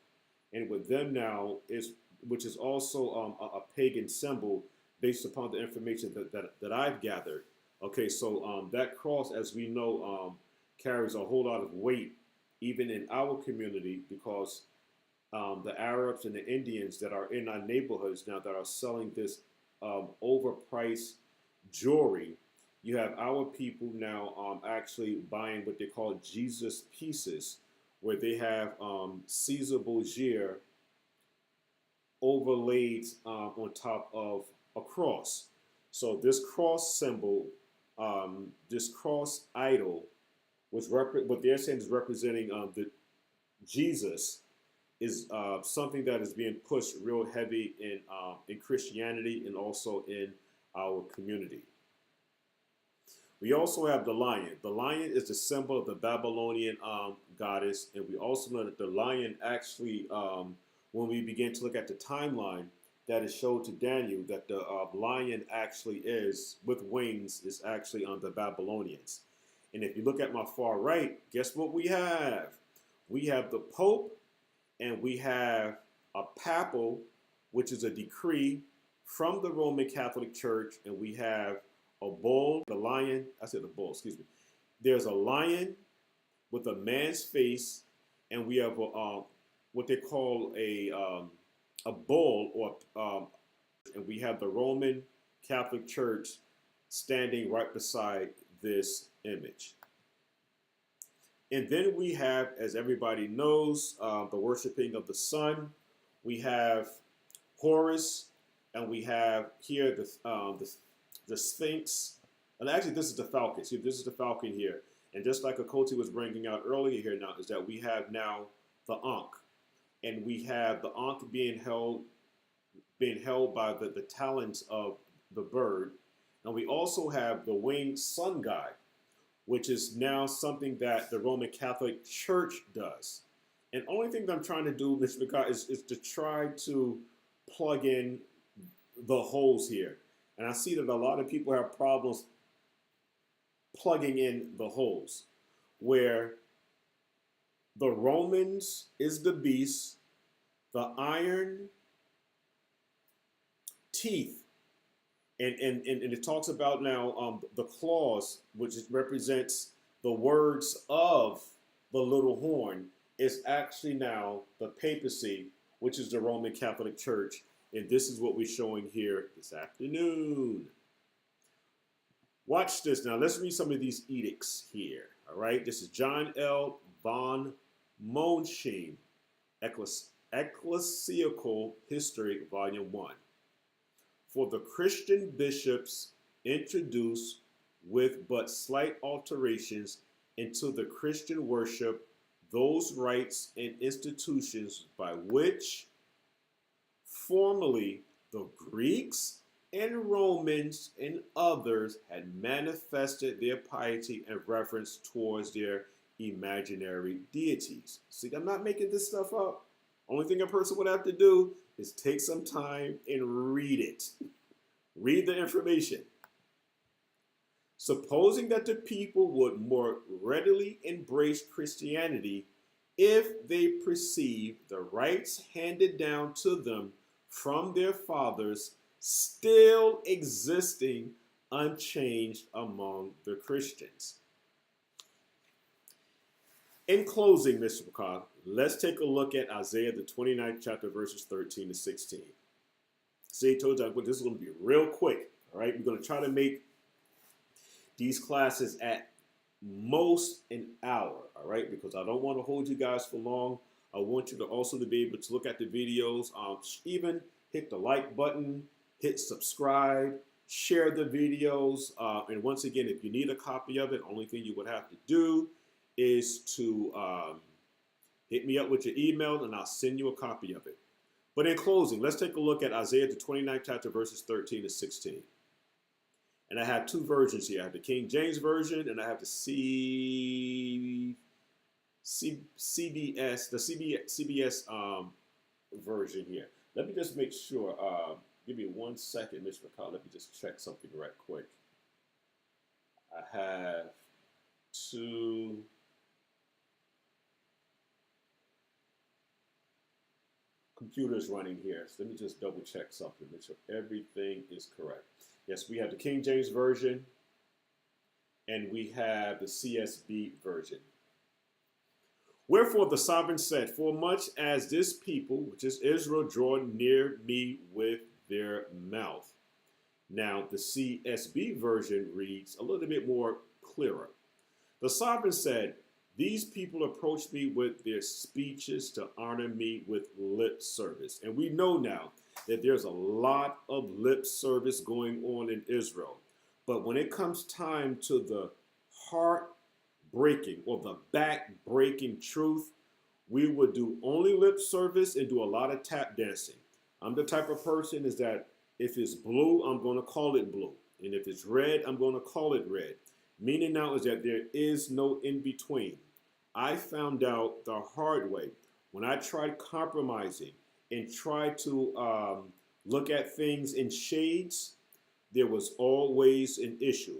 And with them now is, which is also a pagan symbol based upon the information that I've gathered. Okay, so that cross, as we know, carries a whole lot of weight, even in our community, because the Arabs and the Indians that are in our neighborhoods now that are selling this overpriced jewelry, you have our people now actually buying what they call Jesus pieces, where they have Caesar Borgia overlaid on top of a cross. So this cross symbol, this cross idol, what they're saying is representing the Jesus, is something that is being pushed real heavy in Christianity and also in our community. We also have the lion. The lion is the symbol of the Babylonian goddess, and we also know that the lion actually, when we begin to look at the timeline that is showed to Daniel, that the lion actually is, with wings, is actually on the Babylonians. And if you look at my far right, guess what we have? We have the Pope, and we have a papal, which is a decree from the Roman Catholic Church, and we have a bull, the lion, I said the bull, excuse me. There's a lion with a man's face, and we have what they call a bull, or and we have the Roman Catholic Church standing right beside this image. And then we have, as everybody knows, the worshiping of the sun. We have Horus, and we have here the Sphinx. And actually, this is the falcon. See, this is the falcon here. And just like Akoti was bringing out earlier here now, is that we have now the Ankh. And we have the Ankh being held by the talons of the bird. And we also have the winged sun god, which is now something that the Roman Catholic Church does. And only thing that I'm trying to do, Mr. McCart, is to try to plug in the holes here. And I see that a lot of people have problems plugging in the holes, where the Romans is the beast, the iron teeth, and it talks about now the claws, which represents the words of the little horn, is actually now the papacy, which is the Roman Catholic Church. And this is what we're showing here this afternoon. Watch this now. Let's read some of these edicts here. All right. This is John L. von Monsheim, Ecclesiastical History, Volume 1. For the Christian bishops introduced with but slight alterations into the Christian worship those rites and institutions by which formerly the Greeks and Romans and others had manifested their piety and reverence towards their imaginary deities. See, I'm not making this stuff up. Only thing a person would have to do is take some time and read it. Read the information. Supposing that the people would more readily embrace Christianity if they perceive the rites handed down to them from their fathers still existing unchanged among the Christians. In closing, Mr. McCall, let's take a look at Isaiah, the 29th chapter, verses 13 to 16. See, I told you this is going to be real quick, all right? We're going to try to make these classes at most an hour, all right? Because I don't want to hold you guys for long. I want you to also to be able to look at the videos, even hit the like button, hit subscribe, share the videos. And once again, if you need a copy of it, only thing you would have to do is to hit me up with your email and I'll send you a copy of it. But in closing, let's take a look at Isaiah, the 29th chapter, verses 13 to 16. And I have two versions here. I have the King James Version and I have the CBS version here. Let me just make sure. Give me 1 second, Mr. McCall. Let me just check something right quick. I have two. Computers running here. So let me just double check something, make sure everything is correct. Yes, we have the King James Version and we have the CSB version. Wherefore the sovereign said, for much as this people, which is Israel, draw near me with their mouth. Now, the CSB version reads a little bit more clearer. The sovereign said, these people approach me with their speeches to honor me with lip service. And we know now that there's a lot of lip service going on in Israel. But when it comes time to the heart-breaking or the back-breaking truth, we would do only lip service and do a lot of tap dancing. I'm the type of person is that if it's blue, I'm going to call it blue. And if it's red, I'm going to call it red. Meaning now is that there is no in-between. I found out the hard way when I tried compromising and tried to look at things in shades, there was always an issue.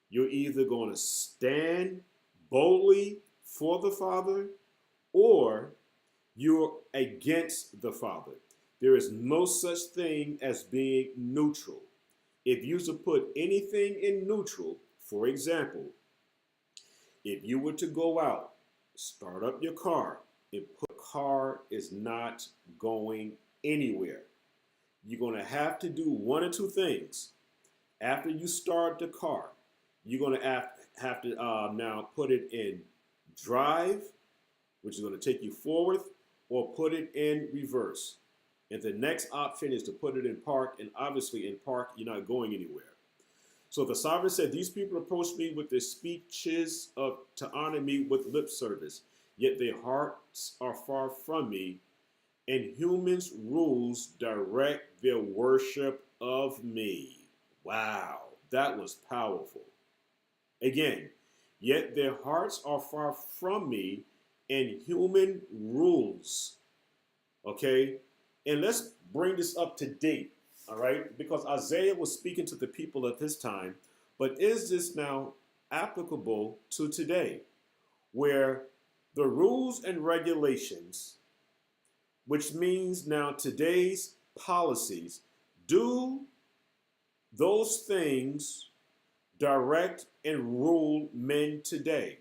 You're either going to stand boldly for the Father or you're against the Father. There is no such thing as being neutral. If you should put anything in neutral, for example, if you were to go out, start up your car, and put the car is not going anywhere. You're going to have to do one or two things. After you start the car, you're going to have to now put it in drive, which is going to take you forward, or put it in reverse. And the next option is to put it in park, and obviously in park, you're not going anywhere. So the sovereign said, these people approach me with their speeches to honor me with lip service, yet their hearts are far from me, and humans' rules direct their worship of me. Wow, that was powerful. Again, yet their hearts are far from me, and human rules. Okay, and let's bring this up to date. All right, because Isaiah was speaking to the people of his time, but is this now applicable to today, where the rules and regulations, which means now today's policies, do those things direct and rule men today,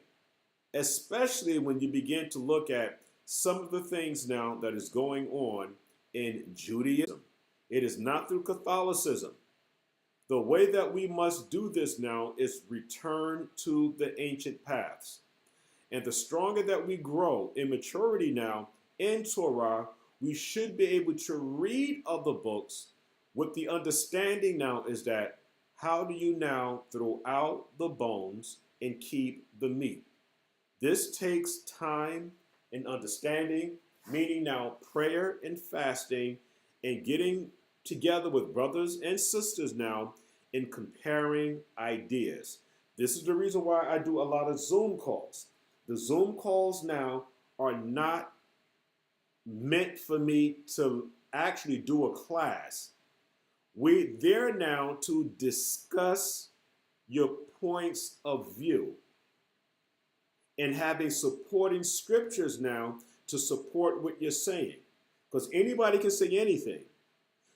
especially when you begin to look at some of the things now that is going on in Judaism. It is not through Catholicism. The way that we must do this now is return to the ancient paths. And the stronger that we grow in maturity now in Torah, we should be able to read other books with the understanding now is that how do you now throw out the bones and keep the meat? This takes time and understanding, meaning now prayer and fasting and getting together with brothers and sisters now in comparing ideas. This is the reason why I do a lot of Zoom calls. The Zoom calls now are not meant for me to actually do a class. We're there now to discuss your points of view and having supporting scriptures now to support what you're saying. Because anybody can say anything.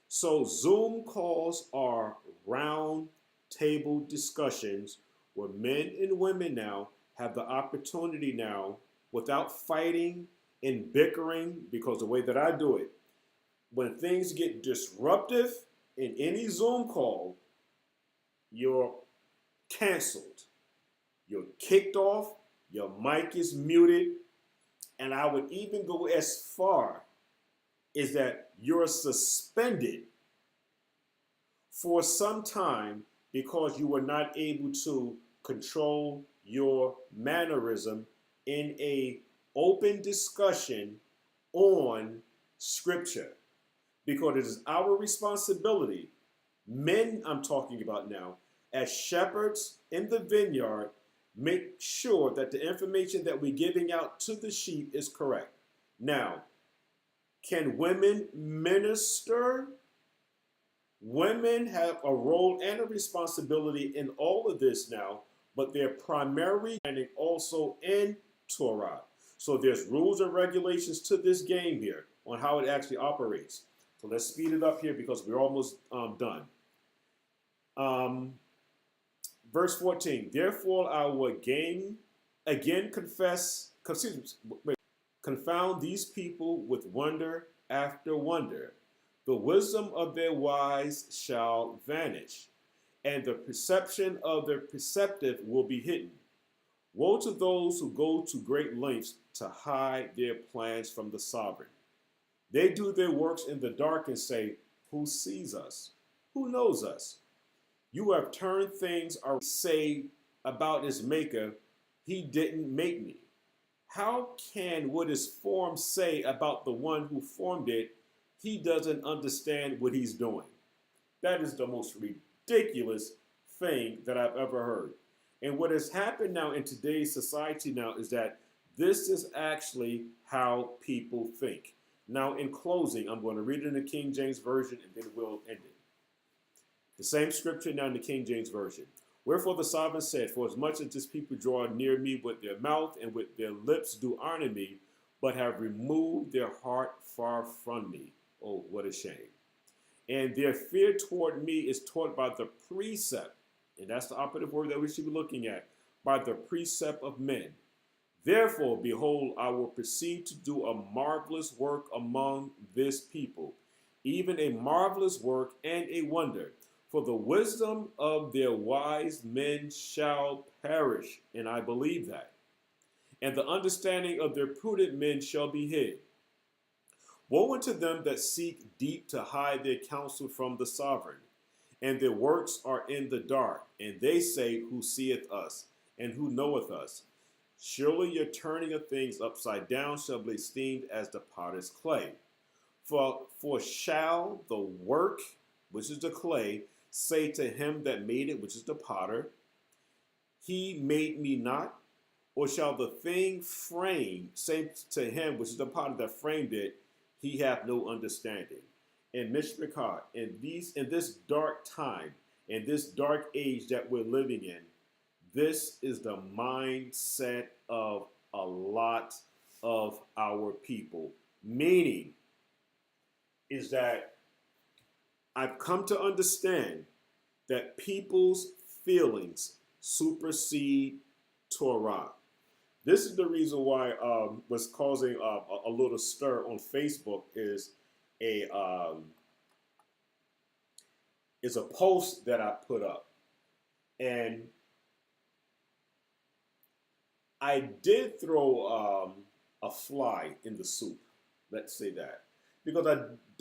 So Zoom calls are round table discussions where men and women now have the opportunity now without fighting and bickering, because the way that I do it, when things get disruptive in any Zoom call, you're canceled. You're kicked off. Your mic is muted. And I would even go as far is that you're suspended for some time because you were not able to control your mannerism in a open discussion on scripture. Because it is our responsibility, men I'm talking about now, as shepherds in the vineyard, make sure that the information that we're giving out to the sheep is correct. Now, can women minister? Women have a role and a responsibility in all of this now, but their primary and also in Torah. So there's rules and regulations to this game here on how it actually operates. So let's speed it up here because we're almost done. Verse 14. Therefore I will again confound these people with wonder after wonder. The wisdom of their wise shall vanish, and the perception of their perceptive will be hidden. Woe to those who go to great lengths to hide their plans from the sovereign. They do their works in the dark and say, who sees us? Who knows us? You have turned things around. Say about his maker, he didn't make me. How can what is formed say about the one who formed it, he doesn't understand what he's doing? That is the most ridiculous thing that I've ever heard. And what has happened now in today's society now is that this is actually how people think. Now, in closing, I'm going to read it in the King James Version and then we'll end it. The same scripture now in the King James Version. Wherefore the sovereign said, for as much as this people draw near me with their mouth and with their lips do honor me, but have removed their heart far from me. Oh, what a shame. And their fear toward me is taught by the precept, and that's the operative word that we should be looking at, by the precept of men. Therefore, behold, I will proceed to do a marvelous work among this people, even a marvelous work and a wonder. For the wisdom of their wise men shall perish, and I believe that. And the understanding of their prudent men shall be hid. Woe unto them that seek deep to hide their counsel from the sovereign, and their works are in the dark, and they say, who seeth us, and who knoweth us? Surely your turning of things upside down shall be esteemed as the potter's clay. For shall the work, which is the clay, say to him that made it, which is the potter, he made me not? Or shall the thing framed say to him, which is the potter that framed it, he hath no understanding? And Mishpachah, in this dark time, in this dark age that we're living in, this is the mindset of a lot of our people. Meaning is that I've come to understand that people's feelings supersede Torah. This is the reason why what's causing a little stir on Facebook is a post that I put up. And I did throw a fly in the soup, let's say that, because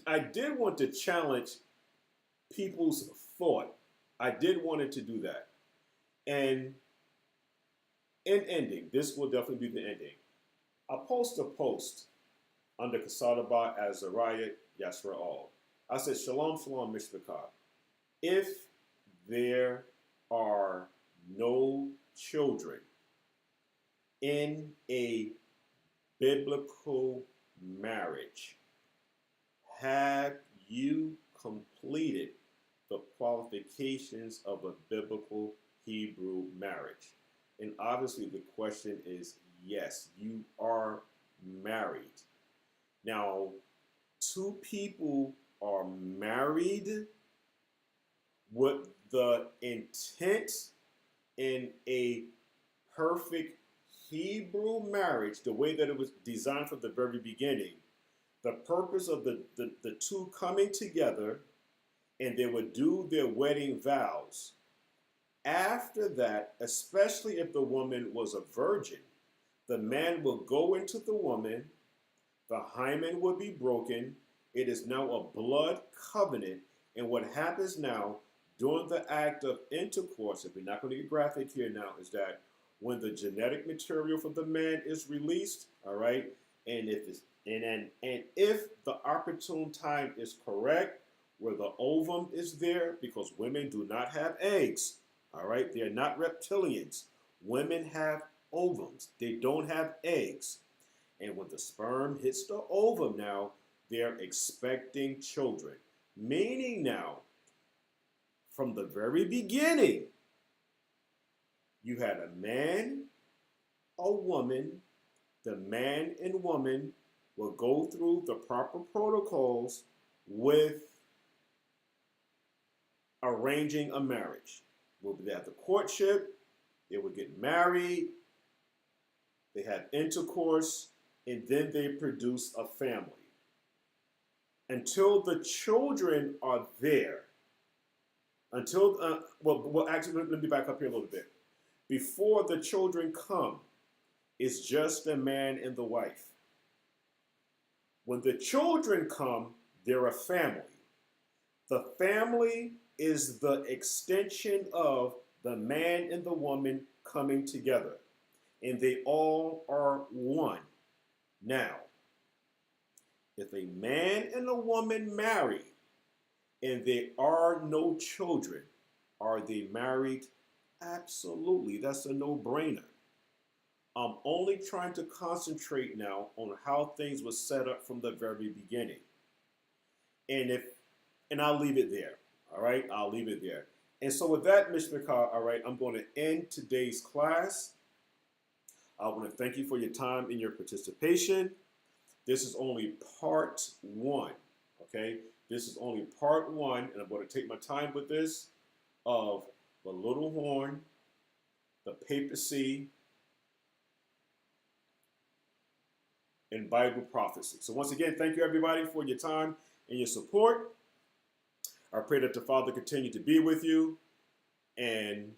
I did want to challenge people's thought. I did want it to do that. And in ending, this will definitely be the ending. I post a post under Kasadabat Azariah Yashra'al. I said, Shalom, Shalom, Mishpachah. If there are no children in a biblical marriage, have you completed the qualifications of a biblical Hebrew marriage? And obviously the question is yes, you are married. Now, two people are married with the intent in a perfect Hebrew marriage, the way that it was designed from the very beginning. The purpose of the two coming together, and they would do their wedding vows. After that, especially if the woman was a virgin, the man will go into the woman, the hymen will be broken. It is now a blood covenant. And what happens now during the act of intercourse, if we're not going to get graphic here now, is that when the genetic material for the man is released, all right, and if the opportune time is correct, where the ovum is there, because women do not have eggs, All right, they are not reptilians. Women have ovums. They don't have eggs. And when the sperm hits the ovum now, they're expecting children. Meaning now, from the very beginning, you had a man, a woman. The man and woman will go through the proper protocols with arranging a marriage. They have the courtship, they would get married, they have intercourse, and then they produce a family. Until the children are there, actually, let me back up here a little bit. Before the children come, it's just the man and the wife. When the children come, they're a family. The family is the extension of the man and the woman coming together. And they all are one. Now, if a man and a woman marry and there are no children, are they married? Absolutely. That's a no-brainer. I'm only trying to concentrate now on how things were set up from the very beginning. And I'll leave it there. All right, I'll leave it there. And so with that, Mishmikah, all right, I'm going to end today's class. I want to thank you for your time and your participation. This is only part one, okay? This is only part one, and I'm going to take my time with this of the little horn, the papacy, and Bible prophecy. So once again, thank you everybody for your time and your support. I pray that the Father continue to be with you, and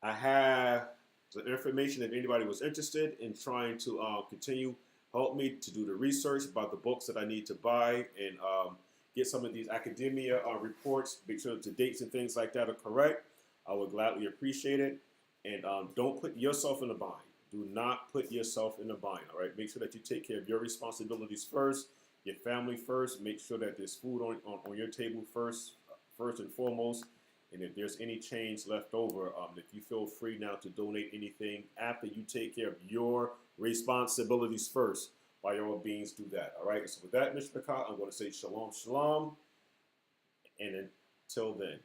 I have the information if anybody was interested in trying to continue help me to do the research about the books that I need to buy and get some of these academia reports, make sure that the dates and things like that are correct. I would gladly appreciate it. And don't put yourself in a bind. Do not put yourself in a bind, all right? Make sure that you take care of your responsibilities first, your family first. Make sure that there's food on your table first and foremost. And if there's any change left over, if you feel free now to donate anything after you take care of your responsibilities first, by all means do that, all right? So with that, Mishmikah, I'm going to say shalom, shalom, and until then.